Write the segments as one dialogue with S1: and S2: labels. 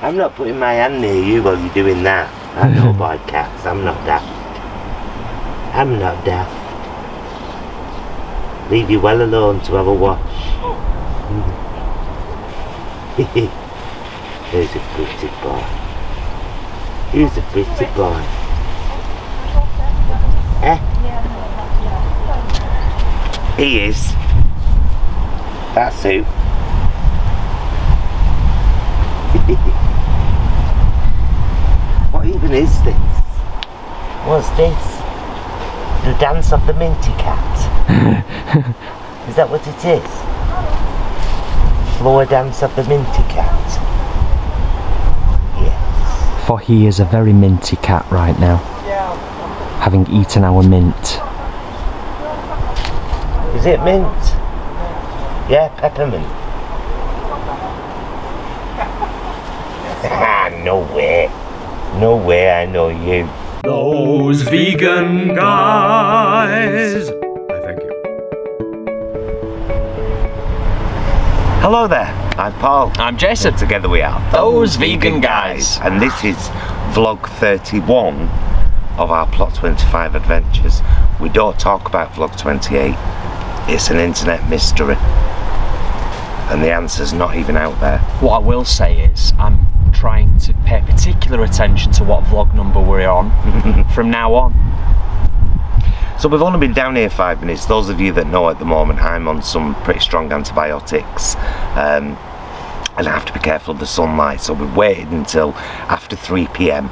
S1: I'm not putting my hand near you while you're doing that. I know about cats, I'm not daft. I'm not daft. Leave you well alone to have a wash. Here's a pretty boy. Here's a pretty boy. Eh? He is. That's who. What even is this? What's this? The dance of the minty cat. Is that what it is? Floor dance of the minty cat. Yes.
S2: For he is a very minty cat right now. Having eaten our mint.
S1: Is it mint? Yeah, peppermint. No way. No way I know you.
S3: Those vegan guys. Thank you.
S1: Hello there, I'm Paul.
S2: I'm Jason.
S1: Together we are
S2: Those Vegan Guys.
S1: And this is vlog 31 of our Plot 25 adventures. We don't talk about vlog 28. It's an internet mystery. And the answer's not even out there.
S2: What I will say is, I'm trying to pay particular attention to what vlog number we're on from now on.
S1: So we've only been down here 5 minutes. Those of you that know at the moment, I'm on some pretty strong antibiotics. And I have to be careful of the sunlight, so we've waited until after 3 PM.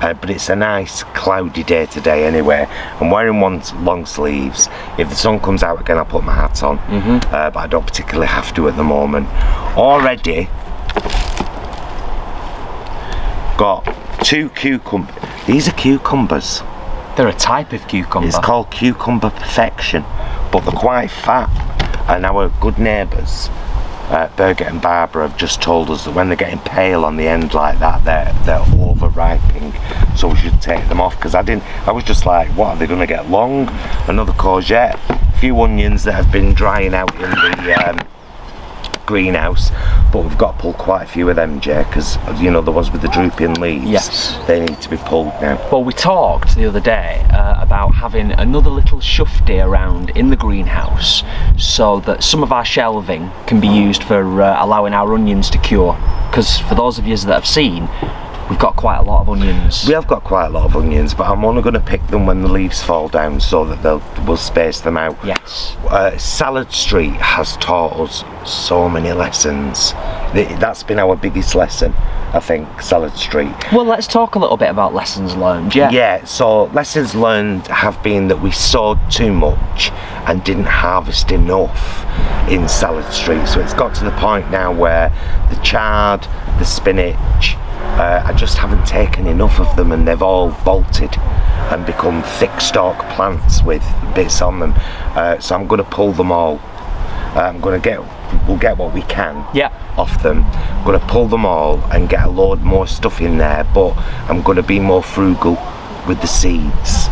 S1: But it's a nice cloudy day today anyway. I'm wearing long sleeves. If the sun comes out again, I'll put my hat on. But I don't particularly have to at the moment. Already got 2 cucumbers. These are cucumbers.
S2: They're a type of cucumber.
S1: It's called Cucumber Perfection, but they're quite fat. And our good neighbours, Birgit and Barbara, have just told us that when they're getting pale on the end like that, they're over-ripening, so we should take them off. Because I was just like, what, are they going to get long? Another courgette, a few onions that have been drying out in the greenhouse, but we've got to pull quite a few of them, Jay, because you know the ones with the drooping leaves.
S2: Yes,
S1: they need to be pulled now.
S2: Well, we talked the other day about having another little shufti around in the greenhouse so that some of our shelving can be used for allowing our onions to cure, because for those of you that have seen, we've got quite a lot of onions.
S1: We have got quite a lot of onions, but I'm only going to pick them when the leaves fall down so that we'll space them out.
S2: Yes.
S1: Salad Street has taught us so many lessons. That's been our biggest lesson, I think, Salad Street.
S2: Well, let's talk a little bit about lessons learned, yeah?
S1: Yeah, so lessons learned have been that we sowed too much and didn't harvest enough in Salad Street. So it's got to the point now where the chard, the spinach, I just haven't taken enough of them, and they've all bolted and become thick stalk plants with bits on them. So I'm going to pull them all. We'll get what we can off them. I'm going to pull them all and get a load more stuff in there, but I'm going to be more frugal with the seeds.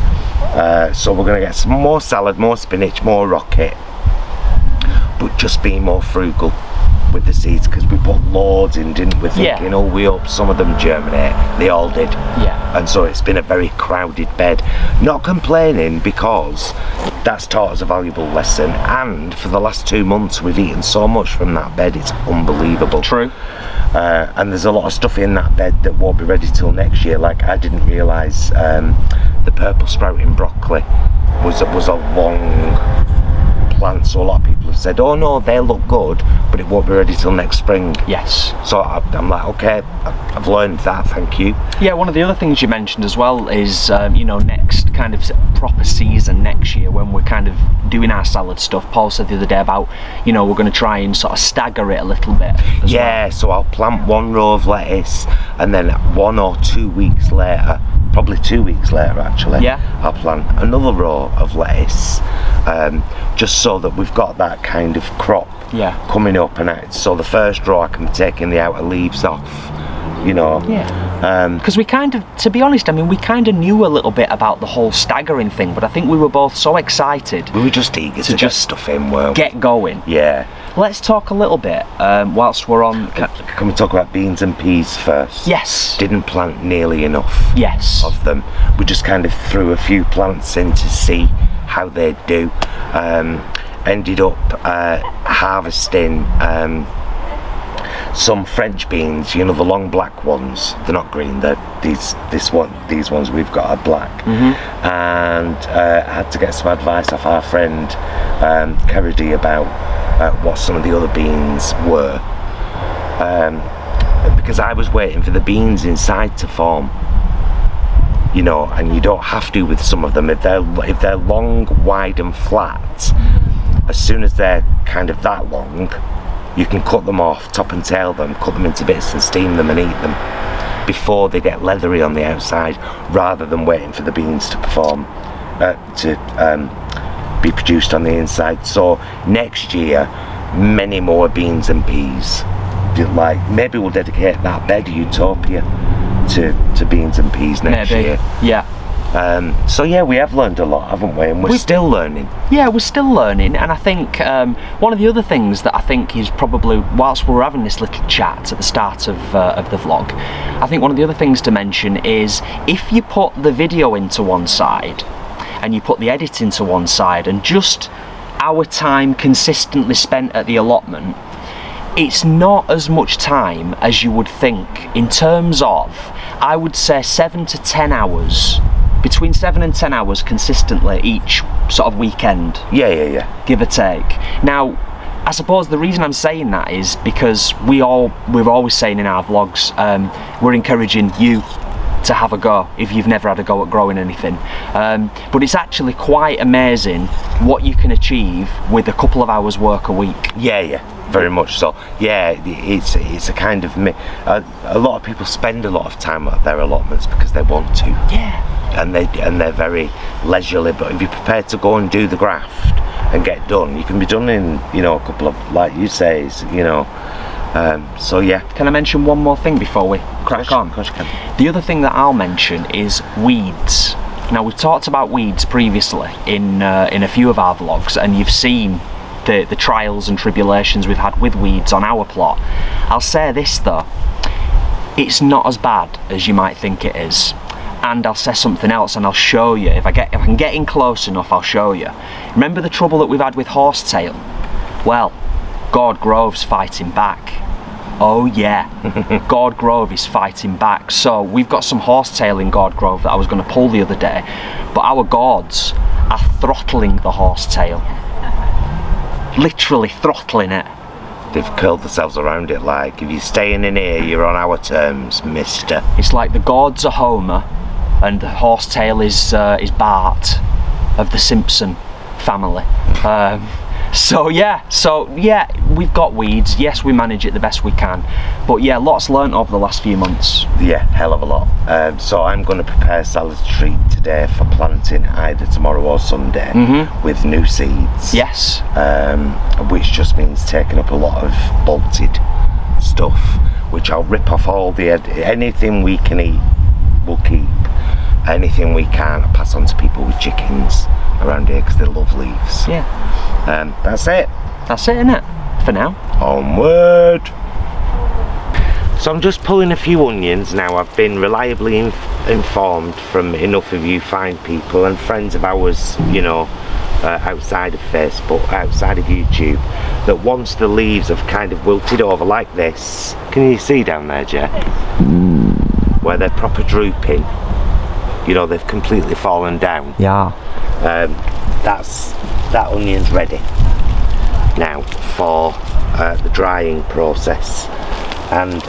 S1: So we're going to get some more salad, more spinach, more rocket, but just be more frugal with the seeds, because we put loads in, didn't we? Thinking, oh, we hope some of them germinate. They all did. Yeah. And so it's been a very crowded bed. Not complaining, because that's taught us a valuable lesson, and for the last 2 months we've eaten so much from that bed, it's unbelievable. True. And there's a lot of stuff in that bed that won't be ready till next year. Like, I didn't realise the purple sprouting broccoli was a long plant, so a lot of people have said, oh no, they look good, but it won't be ready till next spring. Yes. So I'm like, okay, I've learned that, thank you.
S2: Yeah, one of the other things you mentioned as well is, you know, next kind of proper season next year, when we're kind of doing our salad stuff. Paul said the other day about, you know, we're going to try and sort of stagger it a little bit as well. So I'll plant 1 row of lettuce, and then 1 or 2 weeks later, probably 2 weeks later actually, I'll plant another row of lettuce, just so that we've got that kind of crop coming up, and so the first row I can be taking the outer leaves off, you know, Because we kind of, to be honest, I mean, we kind of knew a little bit about the whole staggering thing, but I think we were both so excited.
S1: We were just eager to get stuff in, weren't we?
S2: Get going.
S1: Yeah.
S2: Let's talk a little bit whilst we're on.
S1: Can we talk about beans and peas first?
S2: Yes.
S1: Didn't plant nearly enough.
S2: Yes.
S1: Of them. We just kind of threw a few plants in to see how they'd do. Ended up harvesting some French beans, you know, the long black ones. They're not green, they're these ones we've got are black. And had to get some advice off our friend Kerry about what some of the other beans were, because I was waiting for the beans inside to form, you know, and you don't have to with some of them. If they're long, wide and flat, as soon as they're kind of that long, you can cut them off, top and tail them, cut them into bits and steam them and eat them before they get leathery on the outside, rather than waiting for the beans to perform, be produced on the inside. So next year, many more beans and peas. Like, maybe we'll dedicate that bed Utopia to beans and peas next year.
S2: Yeah.
S1: So yeah, we have learned a lot, haven't we? And we're still learning.
S2: Yeah, we're still learning, and I think one of the other things that I think is probably, whilst we're having this little chat at the start of the vlog, I think one of the other things to mention is, if you put the video into one side and you put the edit into one side, and just our time consistently spent at the allotment, it's not as much time as you would think. In terms of, I would say 7 to 10 hours, between 7 and 10 hours consistently each sort of weekend.
S1: Yeah.
S2: Give or take. Now, I suppose the reason I'm saying that is because we're always saying in our vlogs, we're encouraging you to have a go if you've never had a go at growing anything. But it's actually quite amazing what you can achieve with a couple of hours work a week. Yeah.
S1: Very much so. Yeah, it's a kind of a lot of people spend a lot of time at their allotments because they want to.
S2: Yeah.
S1: And they're very leisurely, but if you're prepared to go and do the graft and get done, you can be done in, you know, a couple of, like you say, you know. So yeah.
S2: Can I mention one more thing before we crack on?
S1: Of course you can.
S2: The other thing that I'll mention is weeds. Now, we've talked about weeds previously in a few of our vlogs, and you've seen the trials and tribulations we've had with weeds on our plot. I'll say this though, it's not as bad as you might think it is. And I'll say something else, and I'll show you. If I can get in close enough, I'll show you. Remember the trouble that we've had with horsetail? Well, Gord Grove's fighting back. Oh yeah, Gord Grove is fighting back. So we've got some horsetail in Gord Grove that I was going to pull the other day, but our gourds are throttling the horsetail. Literally throttling it.
S1: They've curled themselves around it like, if you're staying in here, you're on our terms, mister.
S2: It's like the gourds are Homer and the horsetail is Bart of the Simpson family. So yeah, we've got weeds. Yes, we manage it the best we can, but yeah, lots learnt over the last few months.
S1: Yeah, hell of a lot. So I'm going to prepare salad treat today for planting either tomorrow or Sunday with new seeds.
S2: Yes.
S1: Which just means taking up a lot of bolted stuff, which I'll rip off all the anything we can eat we'll keep. Anything we can, I'll pass on to people with chickens around here because they love leaves.
S2: Yeah.
S1: That's it.
S2: That's it, innit? For now.
S1: Onward. So I'm just pulling a few onions now. I've been reliably informed from enough of you fine people and friends of ours, you know, outside of Facebook, outside of YouTube, that once the leaves have kind of wilted over like this, can you see down there, Jay? Where they're proper drooping, you know, they've completely fallen down.
S2: Yeah.
S1: That onion's ready now for the drying process and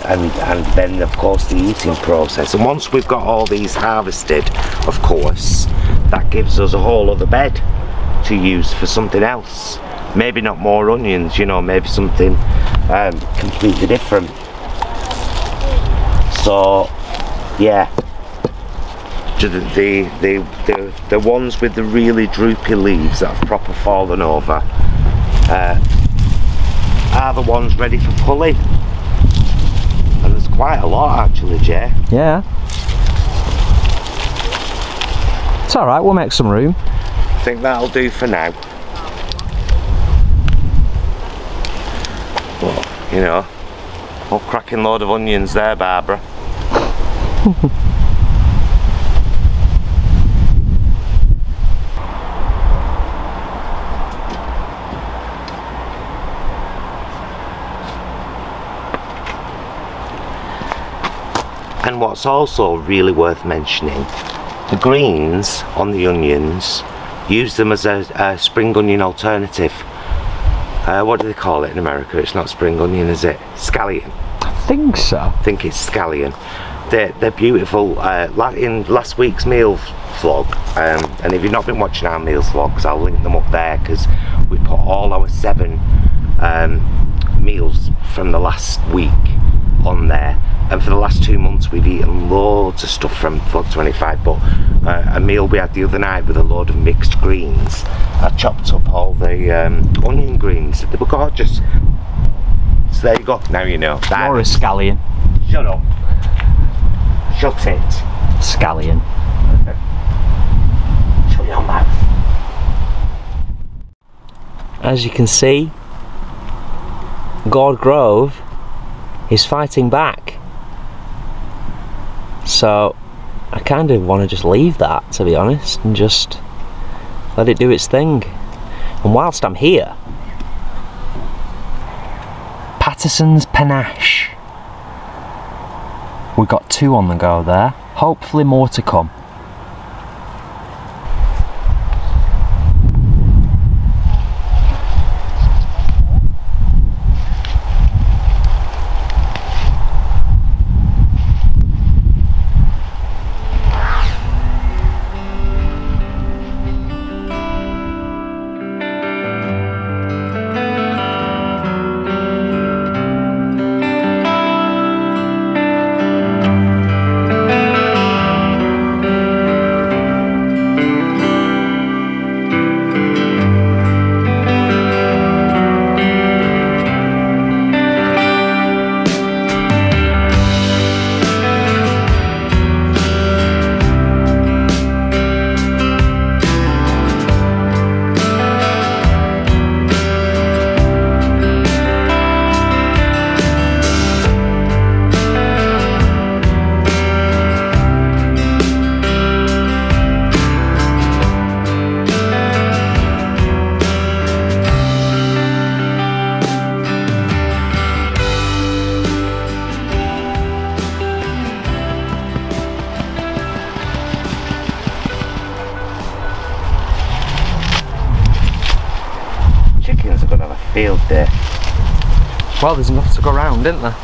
S1: then of course the eating process. And once we've got all these harvested, of course, that gives us a whole other bed to use for something else. Maybe not more onions, you know, maybe something completely different. So yeah, the ones with the really droopy leaves that have proper fallen over are the ones ready for pulling. And there's quite a lot actually, Jay.
S2: Yeah. It's alright, we'll make some room.
S1: I think that'll do for now. But, you know, a cracking load of onions there, Barbara. And what's also really worth mentioning, the greens on the onions, use them as a spring onion alternative. What do they call it in America? It's not spring onion, is it? Scallion.
S2: I think so.
S1: I think it's scallion. They're beautiful. In last week's meals vlog, and if you've not been watching our meals vlogs, I'll link them up there, because we put all our 7 meals from the last week on there. And for the last 2 months we've eaten loads of stuff from Vlog 25, but a meal we had the other night with a load of mixed greens. I chopped up all the onion greens. They were gorgeous. So there you go, now you know.
S2: You're a scallion.
S1: Shut up. Shut it.
S2: Scallion.
S1: Shut your mouth.
S2: As you can see, Gord Grove is fighting back. So I kind of want to just leave that, to be honest, and just let it do its thing. And whilst I'm here, Patterson's Panache. We've got 2 on the go there, hopefully more to come.
S1: Field there.
S2: Well, there's enough to go round, isn't there?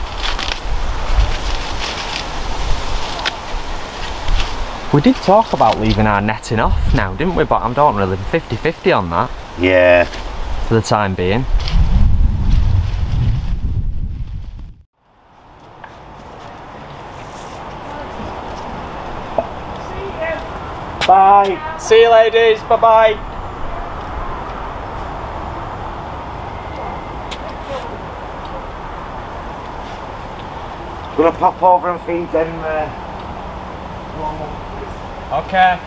S2: We did talk about leaving our netting off now, didn't we? But I don't really 50-50 on that.
S1: Yeah.
S2: For the time being.
S1: Bye.
S2: See you, ladies. Bye-bye.
S1: Gonna pop over and feed them.
S2: Okay.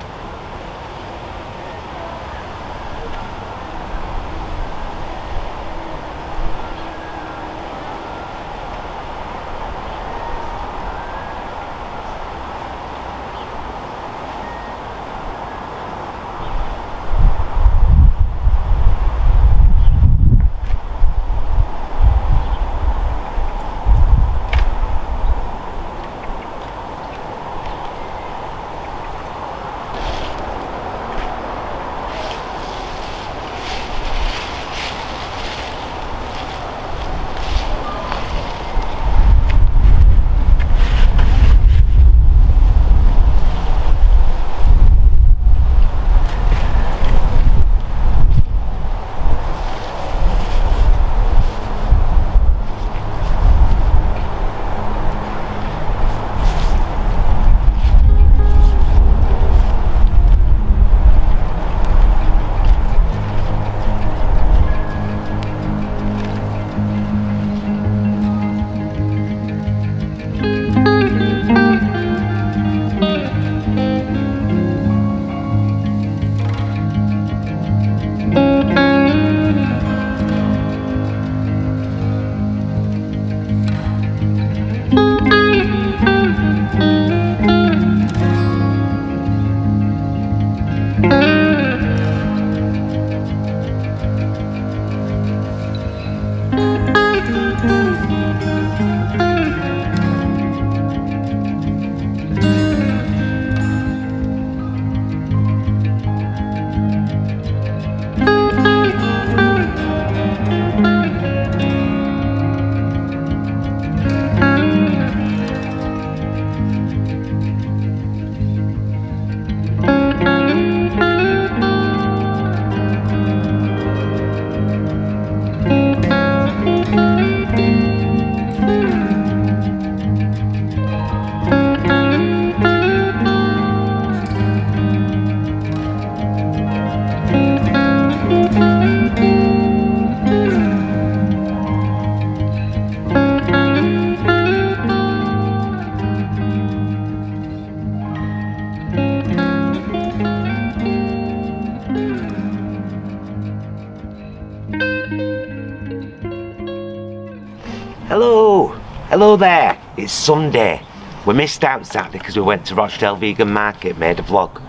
S1: Hello there, it's Sunday. We missed out Saturday because we went to Rochdale Vegan Market, made a vlog.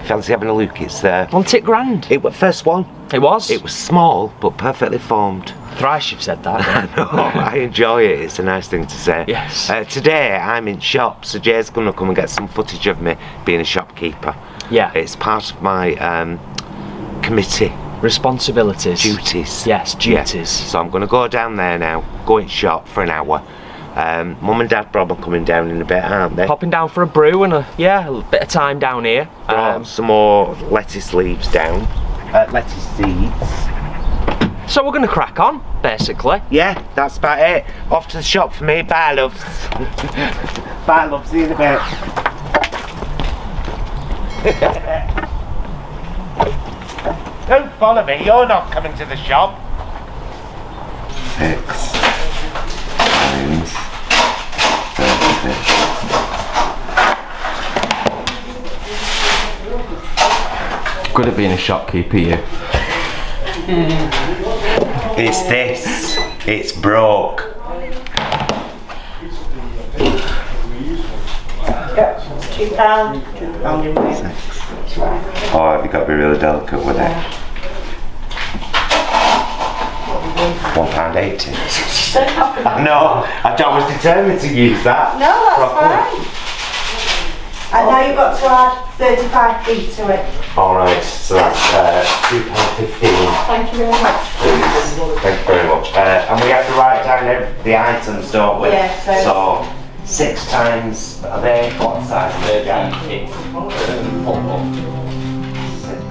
S1: Fancy having a look, it's there.
S2: Wasn't it grand?
S1: It was first one.
S2: It was?
S1: It was small, but perfectly formed.
S2: Thrice you've said that.
S1: I know, I enjoy it, it's a nice thing to say.
S2: Yes.
S1: Today I'm in shop, so Jay's gonna come and get some footage of me being a shopkeeper.
S2: Yeah.
S1: It's part of my committee.
S2: Responsibilities.
S1: Duties.
S2: Yes, duties.
S1: Yeah. So I'm gonna go down there now, go in shop for an hour. Mum and Dad probably coming down in a bit, aren't they?
S2: Popping down for a brew and a bit of time down here.
S1: Some more lettuce leaves down. Lettuce seeds.
S2: So we're going to crack on, basically.
S1: Yeah, that's about it. Off to the shop for me. Bye, loves. Bye, love. See you in a bit. Don't follow me. You're not coming to the shop. X times 36.
S2: Good at being a shopkeeper, you.
S1: It's this. It's broke.
S4: £2, £2 in weight.
S1: Oh, have you got to be really delicate with it? £1.80. No, I was determined to use that.
S4: No, that's fine. And now you've got to add 35p to it.
S1: Alright, so that's £2.15.
S4: Thank you very much.
S1: Please. Thank you very much. And we have to write down the items, don't we?
S4: Yeah,
S1: so 6 times, are they, what size are they down? 6 times 4. What's that?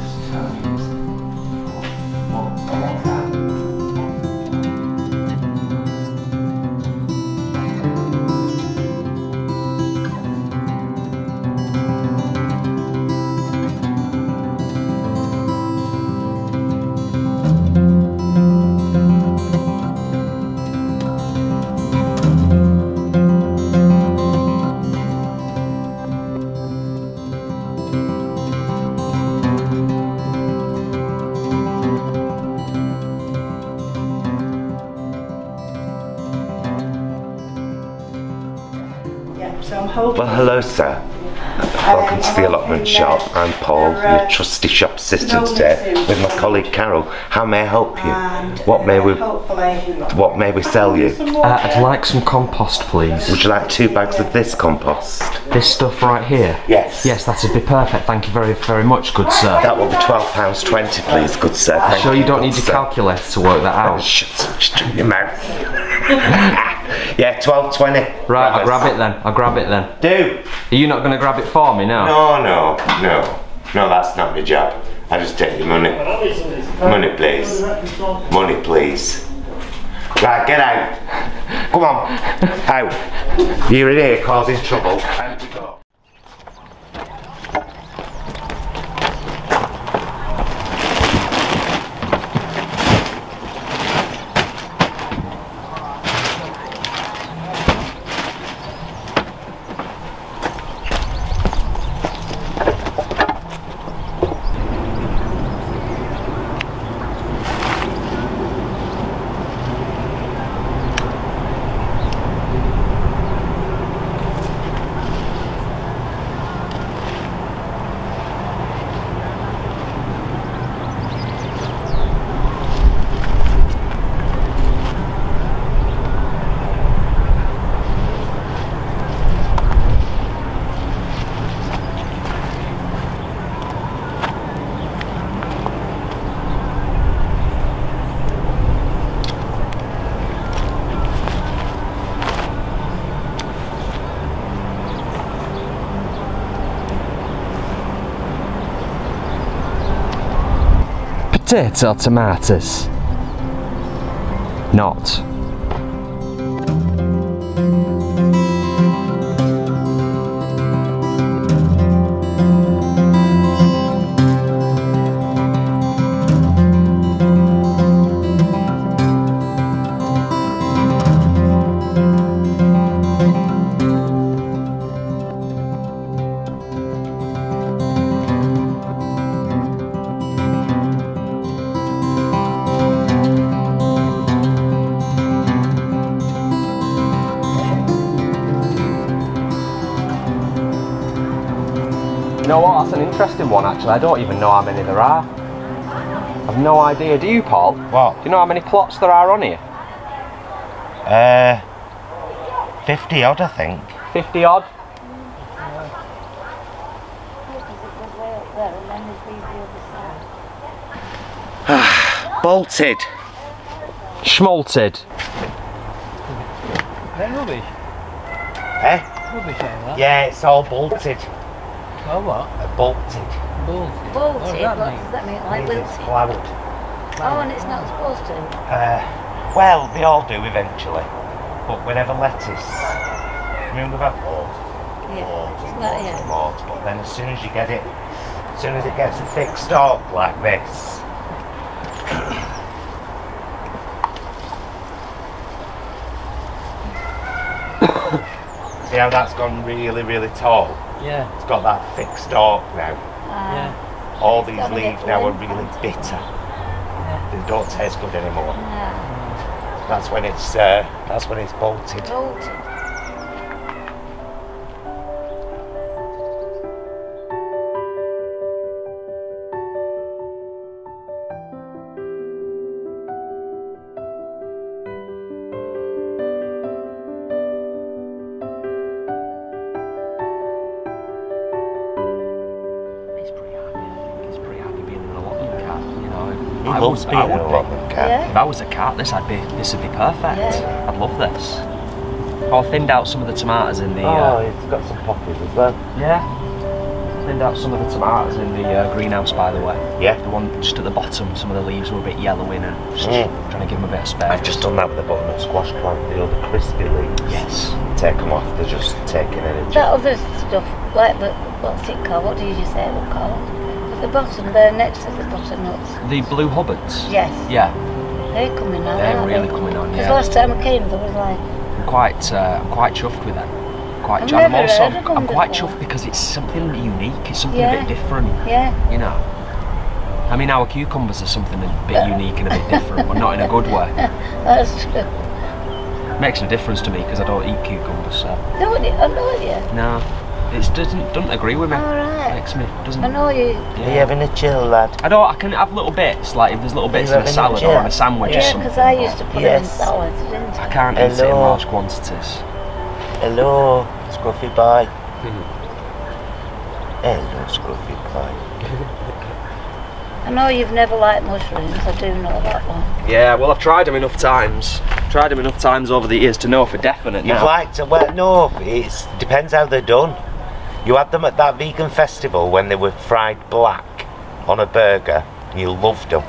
S4: So I'm hoping.
S1: Well, hello, sir. Welcome to the Allotment Shop. I'm Paul, your trusty shop assistant today, with my colleague Carol. How may I help you? What may we sell you?
S2: I'd like some compost, please.
S1: Would you like 2 bags of this compost?
S2: This stuff right here?
S1: Yes.
S2: Yes, that'd be perfect. Thank you very, very much, good sir.
S1: That will be £12.20, please, good sir. Thank
S2: Sure you don't
S1: good
S2: need your
S1: sir.
S2: calculator to work that out?
S1: Shut your mouth. Yeah, £12.20.
S2: Right, I'll grab it then. I'll grab it then.
S1: Do.
S2: Are you not going to grab it for me now?
S1: No, that's not my job. I just take your money. Money, please. Money, please. Right, get out. Come on. Out. You're in here causing trouble. Out you go.
S2: Potato or tomatoes? Not. You know what, that's an interesting one actually. I don't even know how many there are. I've no idea. Do you, Paul?
S1: What?
S2: Do you know how many plots there are on here?
S1: 50 odd, I think.
S2: 50 odd?
S1: Bolted.
S2: Schmalted.
S5: They're rubbish.
S1: Eh?
S5: Rubbish, ain't that?
S1: Yeah, it's all bolted.
S5: Oh, what?
S1: Bolted.
S5: Bolted.
S6: Bolted,
S5: What
S6: what does that mean? Like
S1: It's
S6: wilted?
S1: flowered.
S6: Oh, and it's not supposed to?
S1: Well, they all do eventually. But whenever lettuce, remember that loads?
S6: Yeah.
S1: Loads and
S6: Not
S1: loads
S6: yet.
S1: and loads. But then as soon as you get it, as soon as it gets a thick stalk like this, see how that's gone really, really tall?
S5: Yeah.
S1: It's got that thick stalk now.
S5: Yeah.
S1: All
S6: It's
S1: these
S6: gotta
S1: leaves
S6: get
S1: now are
S6: blended.
S1: really bitter. They don't taste good anymore.
S6: No.
S1: That's when it's bolted.
S6: Bolted.
S2: He's pretty happy, I think. He's pretty happy being an allotment cat, you know.
S1: He
S2: I
S1: loves
S2: would-
S1: being
S2: I
S1: an
S2: would be.
S1: allotment cat.
S6: Yeah.
S2: If I was a cat, this would be perfect.
S6: Yeah.
S2: I'd love this. Oh, I thinned out some of the tomatoes in the.
S1: Oh, it's got some poppies as well.
S2: Yeah. Thinned out some of the tomatoes in the greenhouse, by the way.
S1: Yeah.
S2: The one just at the bottom, some of the leaves were a bit yellowing and just
S1: Mm.
S2: trying to give them a bit of space.
S1: I've just done that with the buttermint squash plant, the other crispy leaves.
S2: Yes.
S1: Take them off, they're just taking energy.
S6: That other stuff, like the, what's it called? What did you say it was called? At the bottom, there next to the butternuts.
S2: The blue hubbards.
S6: Yes.
S2: Yeah.
S6: They're coming on,
S2: They're
S6: aren't
S2: really
S6: they?
S2: coming on.
S6: Because
S2: Yeah.
S6: last time I came, there was like,
S2: I'm quite chuffed with them.
S6: I've never heard of them
S2: I'm quite
S6: before.
S2: chuffed because it's something unique. It's something
S6: Yeah.
S2: a bit different.
S6: yeah.
S2: You know. I mean, our cucumbers are something a bit unique and a bit different, but not in a good way.
S6: That's true.
S2: Makes no difference to me because I don't eat cucumbers. So
S6: Don't you? I know you.
S2: no, it doesn't agree with me.
S6: All right.
S2: Makes me doesn't.
S6: I know you.
S1: Are you having a chill, lad?
S2: I can have little bits, like if there's little bits in a
S1: having a
S2: salad
S1: chill?
S2: or in a sandwich or
S6: Yeah,
S2: something.
S6: because I used to put them in
S1: Yes.
S6: salads, didn't
S2: I
S6: I?
S2: can't eat it in
S1: Hello.
S2: large quantities.
S1: Hello, Scruffy boy. Hello, Scruffy boy.
S6: I know you've never liked mushrooms, I do know that one.
S2: Yeah, well I've tried them enough times. Tried them enough times over the years to know for definite
S1: You've
S2: now.
S1: liked it? Well, no, it depends how they're done. You had them at that vegan festival when they were fried black on a burger, and you loved them,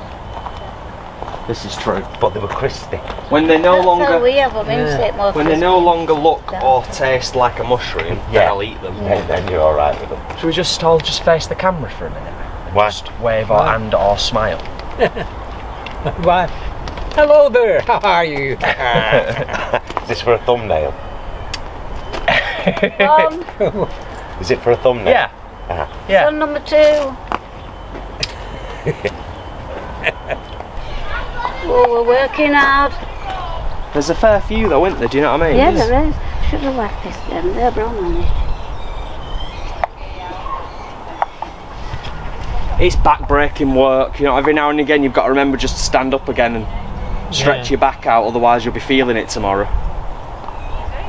S2: This is true.
S1: but they were crispy.
S2: When they no
S6: That's how
S2: longer
S6: we have them, isn't it? More
S2: when they no
S6: crispy.
S2: longer look
S6: Yeah.
S2: or taste like a mushroom,
S1: Yeah.
S2: then I'll eat them.
S1: And then you're alright with them.
S2: Should we just all just face the camera for a minute?
S1: Why?
S2: Just wave our hand or smile.
S5: Why? Hello there, how are you?
S1: Is this for a thumbnail? Is it for a thumbnail?
S2: Yeah.
S1: Uh-huh.
S2: Yeah.
S6: Son number 2. Oh, we're working hard.
S2: There's a fair few though, isn't there? Do you know what I mean?
S6: Yeah,
S2: There's-
S6: there is. Should have left this then. They're Bromley.
S2: It's back-breaking work, you know, every now and again you've got to remember just to stand up again and stretch your back out, otherwise you'll be feeling it tomorrow.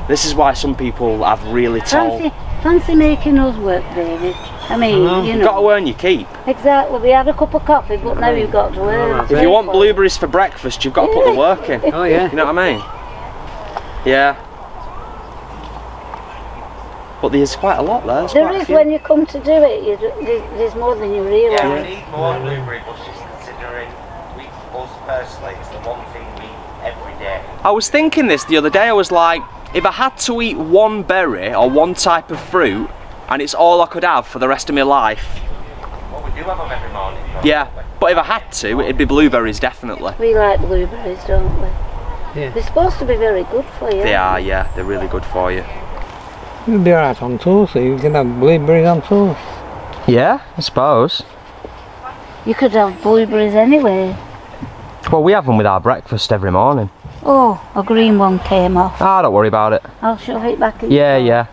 S2: This is why some people have really tall...
S6: Fancy making us work, David. I mean, you
S2: You've got to
S6: know.
S2: earn your keep.
S6: Exactly. We had a cup of coffee, but now you've got to earn.
S2: If you want blueberries for breakfast, you've got to put the work in.
S5: Oh yeah.
S2: You know what I mean? Yeah. But there's quite a lot there. There's
S6: There
S2: quite a
S6: is
S2: few.
S6: when you come to do it. There's more than you realise.
S1: Yeah, we need more blueberry bushes considering us personally, it's the one thing we eat every day.
S2: I was thinking this the other day, I was like, if I had to eat one berry or one type of fruit and it's all I could have for the rest of my life,
S1: Well, we do have them every morning.
S2: yeah, but if I had to, it'd be blueberries definitely.
S6: We like blueberries, don't we?
S5: Yeah.
S6: They're supposed to be very good for you.
S2: They are, yeah, they're really good for you.
S5: You'll be alright on toast, so you can have blueberries on toast.
S2: Yeah, I suppose.
S6: You could have blueberries anyway.
S2: Well, we have them with our breakfast every morning.
S6: Oh, a green one came off.
S2: Ah, don't worry about it.
S6: I'll shove it back in.
S2: Yeah, yeah.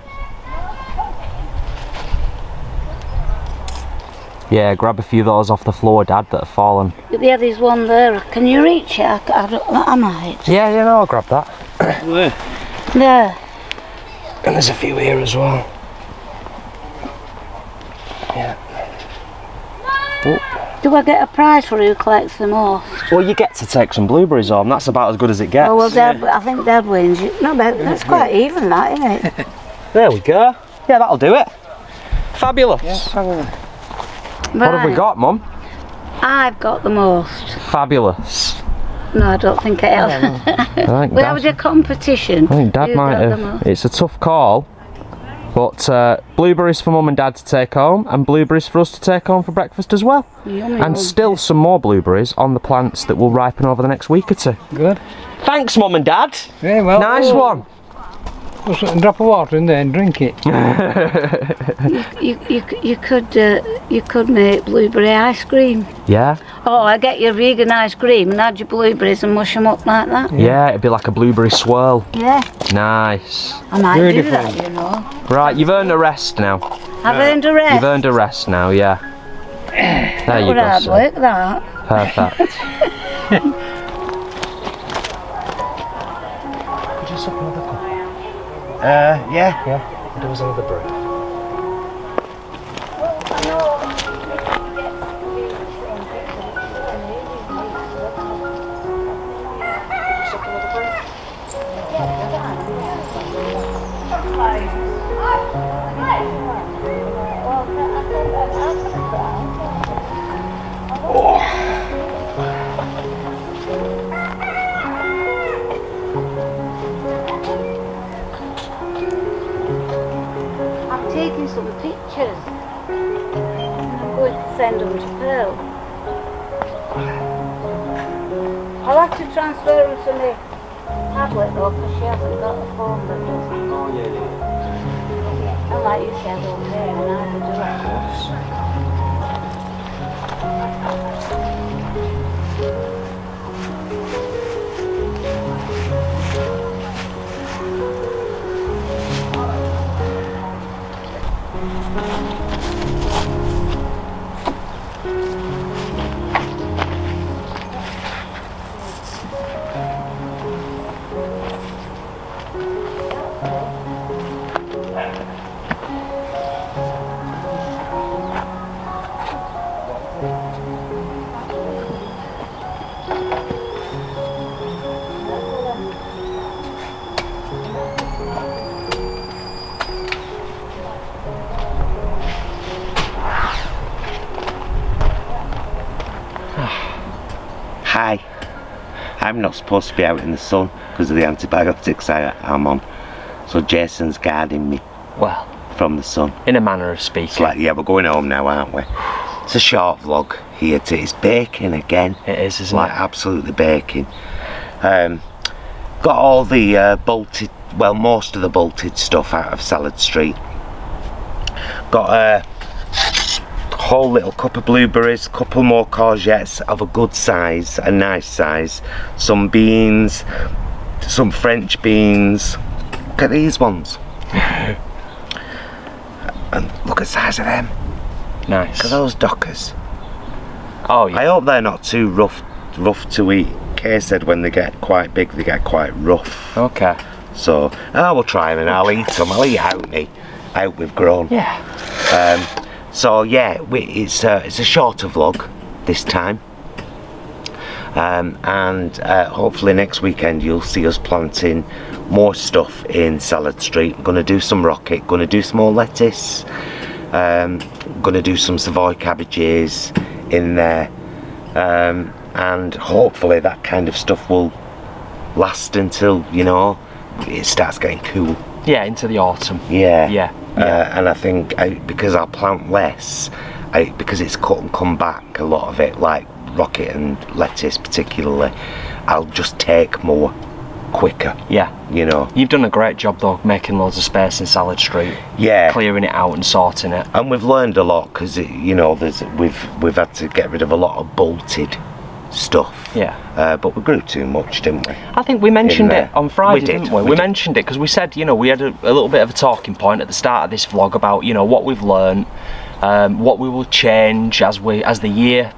S2: Yeah, grab a few of those off the floor, Dad, that have fallen.
S6: Yeah, there's one there. Can you reach it? I might.
S2: Yeah, no, I'll grab that.
S5: Where?
S6: There.
S2: And there's a few here as well. Yeah. Oh.
S6: Do I get a prize for who collects the most?
S2: Well, you get to take some blueberries home. That's about as good as it gets.
S6: Oh, well, Dad, I think Dad wins. No, that's quite even, that, isn't it?
S2: There we go. Yeah, that'll do it. Fabulous.
S5: Yeah,
S2: What have we got, Mum?
S6: I've got the most.
S2: Fabulous.
S6: No, I don't think I have.
S2: I think
S6: We had a competition.
S2: I think Dad
S6: Who
S2: might
S6: got the
S2: have.
S6: most?
S2: It's a tough call, but blueberries for Mum and Dad to take home, and blueberries for us to take home for breakfast as well.
S6: Yummy
S2: And
S6: one.
S2: still some more blueberries on the plants that will ripen over the next week or two.
S5: good.
S2: Thanks, Mum and Dad.
S5: Yeah, well.
S2: Nice one.
S5: Put a drop of water in there and drink it.
S6: You could make blueberry ice cream.
S2: Yeah,
S6: Oh, I get your vegan ice cream and add your blueberries and mush them up like that.
S2: yeah, it'd be like a blueberry swirl.
S6: Yeah,
S2: Nice.
S6: I might
S5: Beautiful.
S6: do that, you know.
S2: Right, you've earned a rest now.
S6: I've earned a rest.
S2: You've earned a rest now, yeah. There you
S6: Good
S2: go,
S6: hard
S2: son.
S6: work, that.
S2: Perfect. Could you suck another cup?
S1: Yeah.
S2: Yeah, there was another brew.
S6: I'm taking some pictures and I'm going to send them to Pearl. I'll have to transfer them to my tablet though, because she hasn't got a phone that does it.
S2: Oh, yeah.
S6: And like you said, I don't care, and I would do that.
S1: Hi. I'm not supposed to be out in the sun because of the antibiotics I'm on. So Jason's guarding me
S2: Well,
S1: from the sun.
S2: in a manner of speaking.
S1: It's like, yeah, we're going home now, aren't we? It's a short vlog here too. It's baking again.
S2: It is, isn't
S1: Like
S2: it?
S1: absolutely baking. Got all the bolted, well, most of the bolted stuff out of Salad Street. Got a whole little cup of blueberries, couple more courgettes of a good size, a nice size, some beans, some French beans. Look at these ones. And look at the size of them.
S2: Nice.
S1: Look at those dockers.
S2: Oh, yeah.
S1: I hope they're not too rough to eat. Kay said when they get quite big, they get quite rough.
S2: Okay.
S1: So, I will try them and I'll eat them. I'll eat out we've grown.
S2: Yeah.
S1: So yeah, it's a shorter vlog this time. And hopefully next weekend you'll see us planting more stuff in Salad Street. I'm going to do some rocket, going to do some more lettuce, going to do some Savoy cabbages in there, and hopefully that kind of stuff will last until, you know, it starts getting cool.
S2: Yeah, into the autumn.
S1: Yeah.
S2: Yeah.
S1: And I think because I'll plant less, because it's cut and come back, a lot of it, like rocket and lettuce particularly, I'll just take more quicker.
S2: Yeah.
S1: You know.
S2: You've done a great job though, making loads of space in Salad Street.
S1: Yeah.
S2: Clearing it out and sorting it.
S1: And we've learned a lot because, you know, we've had to get rid of a lot of bolted stuff.
S2: Yeah.
S1: But we grew too much, didn't we?
S2: I think we mentioned
S1: In
S2: it on Friday,
S1: we did,
S2: didn't we?
S1: we
S2: We
S1: did.
S2: mentioned it because we said, you know, we had a little bit of a talking point at the start of this vlog about, you know, what we've learned, what we will change as the year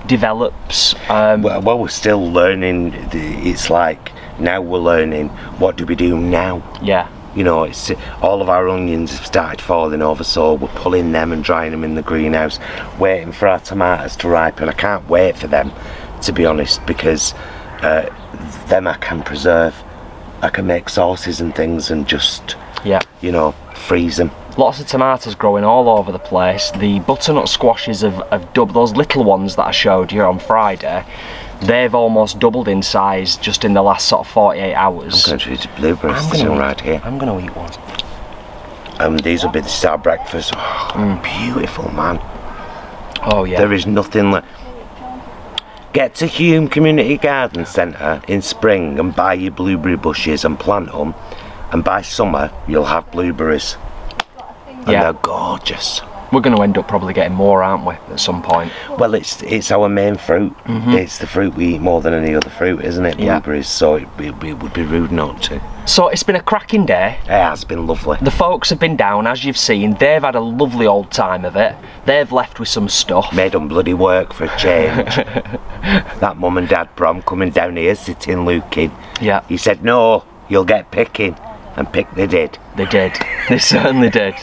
S2: develops.
S1: Well, we're still learning. It's like now we're learning what do we do now.
S2: Yeah.
S1: You know, it's all of our onions have started falling over, so we're pulling them and drying them in the greenhouse, waiting for our tomatoes to ripen. I can't wait for them, to be honest, because them I can preserve. I can make sauces and things and just, you know, freeze them.
S2: Lots of tomatoes growing all over the place. The butternut squashes have doubled. Those little ones that I showed you on Friday, they've almost doubled in size just in the last sort of 48 hours.
S1: I'm going to eat blueberries right here.
S2: I'm going to eat one.
S1: This will be our breakfast. Oh, beautiful, man.
S2: Oh yeah.
S1: There is nothing like. Get to Hume Community Garden Centre in spring and buy your blueberry bushes and plant them, and by summer you'll have blueberries. And they're gorgeous.
S2: We're going to end up probably getting more, aren't we, at some point?
S1: Well, it's our main fruit. It's the fruit we eat more than any other fruit, isn't it? Blueberries. So it would be rude not to.
S2: So it's been a cracking day.
S1: It has been lovely.
S2: The folks have been down, as you've seen. They've had a lovely old time of it. They've left with some stuff.
S1: Made them bloody work for a change. That mum and dad Brom coming down here, sitting looking.
S2: Yeah.
S1: He said, no, you'll get picking. And pick they did.
S2: They did. They certainly did.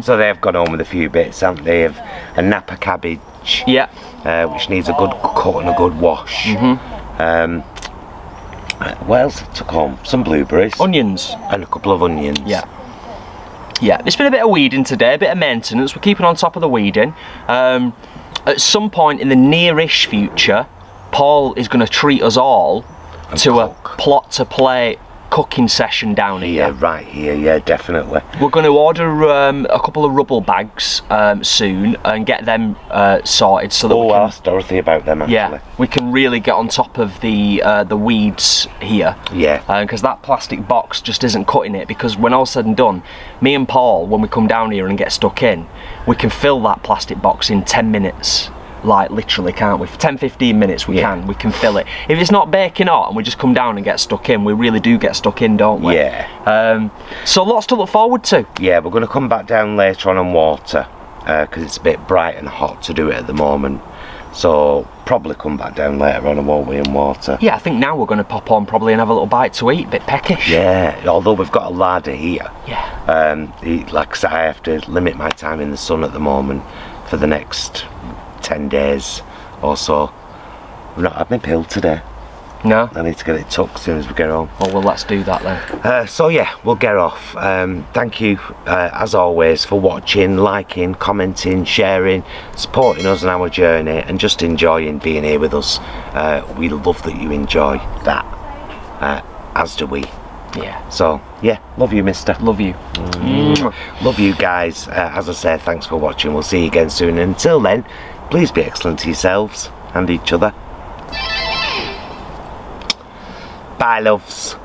S1: So they've gone home with a few bits, haven't they? Of a Napa cabbage, which needs a good cut and a good wash. What else I took home? Some blueberries.
S2: Onions.
S1: And a couple of onions.
S2: Yeah. It's been a bit of weeding today, a bit of maintenance. We're keeping on top of the weeding. At some point in the nearish future, Paul is going to treat us all to a plot to play cooking session down here.
S1: Right here, yeah, definitely.
S2: We're going to order a couple of rubble bags soon and get them sorted so that we can...
S1: I'll ask Dorothy about them actually.
S2: Yeah, we can really get on top of the weeds here.
S1: Yeah.
S2: Because that plastic box just isn't cutting it, because when all's said and done, me and Paul, when we come down here and get stuck in, we can fill that plastic box in 10 minutes. Like literally, can't we? For 10-15 minutes we can fill it. If it's not baking hot and we just come down and get stuck in, we really do get stuck in, don't we?
S1: Yeah.
S2: So lots to look forward to.
S1: Yeah, we're going to come back down later on and water, because it's a bit bright and hot to do it at the moment. So probably come back down later on, won't we, and water.
S2: Yeah, I think now we're going to pop on probably and have a little bite to eat, a bit peckish.
S1: Yeah, although we've got a larder here.
S2: Yeah.
S1: Like I said, I have to limit my time in the sun at the moment for the next 10 days or so. I've not had my pill today.
S2: No?
S1: I need to get it tucked as soon as we get home.
S2: Oh, well, let's do that then.
S1: So yeah, we'll get off. Thank you, as always, for watching, liking, commenting, sharing, supporting us on our journey, and just enjoying being here with us. We love that you enjoy that, as do we.
S2: Yeah.
S1: So yeah, love you, mister.
S2: Love you.
S1: Love you guys. As I said, thanks for watching. We'll see you again soon. And until then, please be excellent to yourselves and each other. Bye, loves.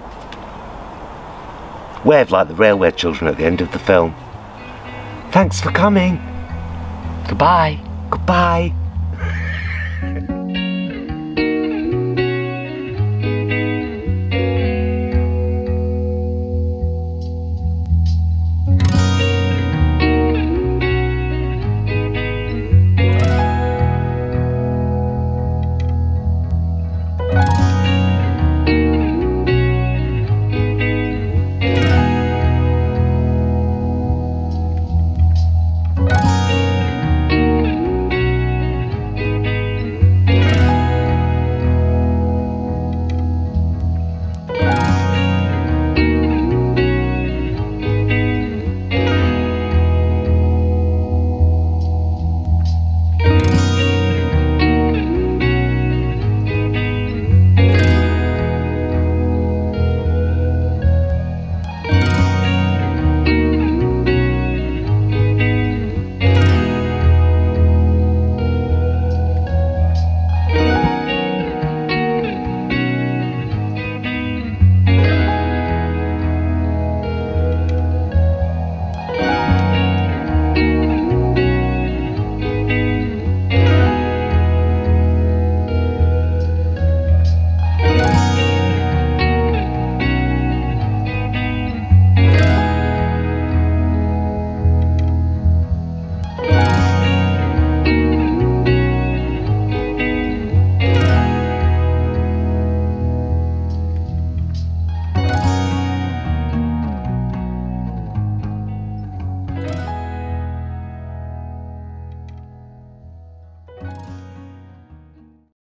S1: Wave like the railway children at the end of the film. Thanks for coming.
S2: Goodbye.
S1: Goodbye.